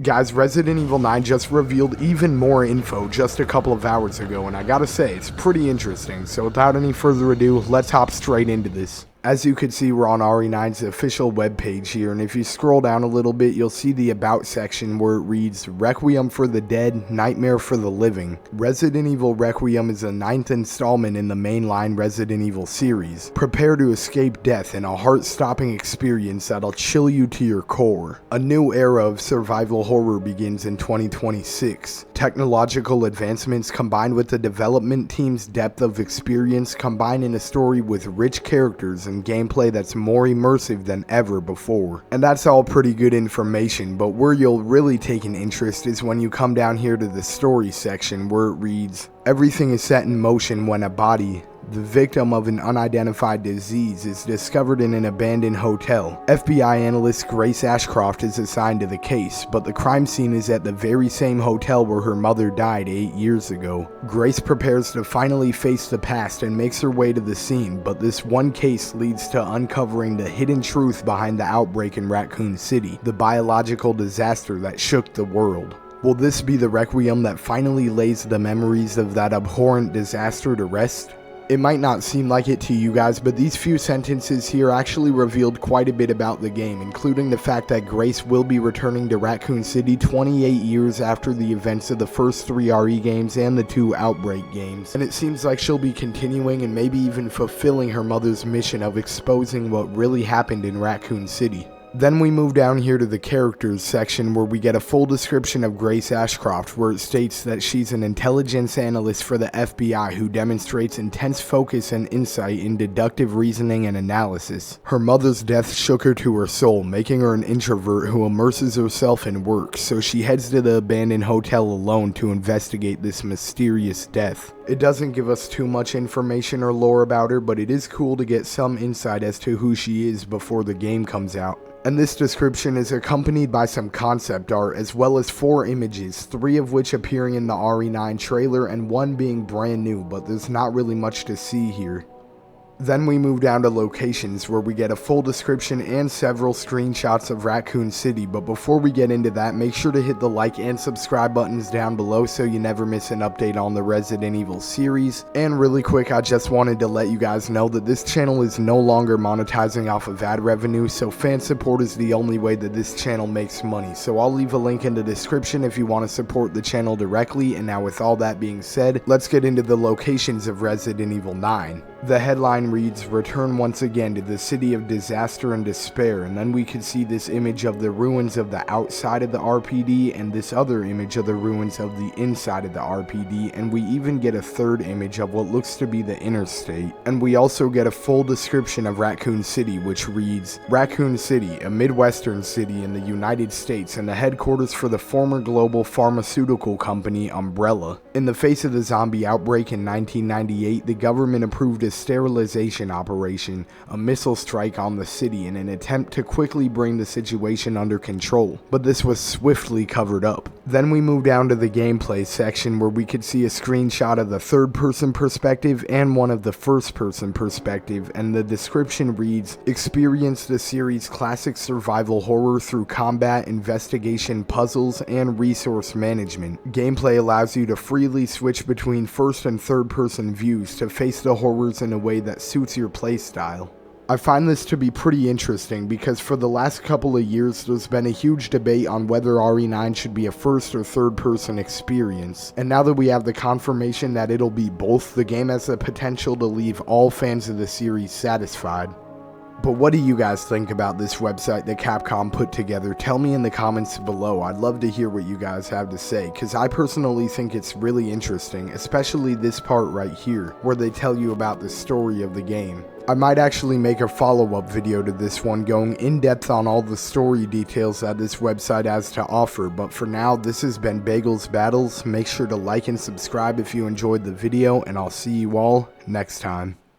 Guys, Resident Evil 9 just revealed even more info just a couple of hours ago, and I gotta say, it's pretty interesting. So without any further ado, let's hop straight into this. As you can see, we're on RE9's official webpage here, and if you scroll down a little bit, you'll see the About section where it reads, Requiem for the Dead, Nightmare for the Living. Resident Evil Requiem is the 9th installment in the mainline Resident Evil series. Prepare to escape death in a heart-stopping experience that'll chill you to your core. A new era of survival horror begins in 2026. Technological advancements combined with the development team's depth of experience combine in a story with rich characters and gameplay that's more immersive than ever before. And that's all pretty good information, but where you'll really take an interest is when you come down here to the story section where it reads, everything is set in motion when a body, the victim of an unidentified disease, is discovered in an abandoned hotel. FBI analyst Grace Ashcroft is assigned to the case, but the crime scene is at the very same hotel where her mother died 8 years ago. Grace prepares to finally face the past and makes her way to the scene, but this one case leads to uncovering the hidden truth behind the outbreak in Raccoon City, the biological disaster that shook the world. Will this be the Requiem that finally lays the memories of that abhorrent disaster to rest? It might not seem like it to you guys, but these few sentences here actually revealed quite a bit about the game, including the fact that Grace will be returning to Raccoon City 28 years after the events of the first 3 RE games and the 2 Outbreak games. And it seems like she'll be continuing and maybe even fulfilling her mother's mission of exposing what really happened in Raccoon City. Then we move down here to the characters section where we get a full description of Grace Ashcroft, where it states that she's an intelligence analyst for the FBI who demonstrates intense focus and insight in deductive reasoning and analysis. Her mother's death shook her to her soul, making her an introvert who immerses herself in work, so she heads to the abandoned hotel alone to investigate this mysterious death. It doesn't give us too much information or lore about her, but it is cool to get some insight as to who she is before the game comes out. And this description is accompanied by some concept art as well as 4 images, 3 of which appearing in the RE9 trailer and 1 being brand new, but there's not really much to see here. Then we move down to locations where we get a full description and several screenshots of Raccoon City, but before we get into that, make sure to hit the like and subscribe buttons down below so you never miss an update on the Resident Evil series. And really quick, I just wanted to let you guys know that this channel is no longer monetizing off of ad revenue, so fan support is the only way that this channel makes money. So I'll leave a link in the description if you want to support the channel directly. And now with all that being said, let's get into the locations of Resident Evil 9. The headline reads, return once again to the city of disaster and despair, and then we can see this image of the ruins of the outside of the RPD and this other image of the ruins of the inside of the RPD, and we even get a third image of what looks to be the interstate. And we also get a full description of Raccoon City, which reads, Raccoon City, a Midwestern city in the United States and the headquarters for the former global pharmaceutical company Umbrella. In the face of the zombie outbreak in 1998, the government approved a sterilization operation, a missile strike on the city in an attempt to quickly bring the situation under control, but this was swiftly covered up. Then we move down to the gameplay section where we could see a screenshot of the third-person perspective and one of the first-person perspective, and the description reads, experience the series' classic survival horror through combat, investigation, puzzles, and resource management. Gameplay allows you to freely switch between first and third-person views to face the horrors in a way that suits your playstyle. I find this to be pretty interesting because for the last couple of years there's been a huge debate on whether RE9 should be a first or third person experience, and now that we have the confirmation that it'll be both, the game has the potential to leave all fans of the series satisfied. But what do you guys think about this website that Capcom put together? Tell me in the comments below. I'd love to hear what you guys have to say, because I personally think it's really interesting, especially this part right here, where they tell you about the story of the game. I might actually make a follow-up video to this one going in depth on all the story details that this website has to offer, but for now, this has been Bagels Battles. Make sure to like and subscribe if you enjoyed the video, and I'll see you all next time.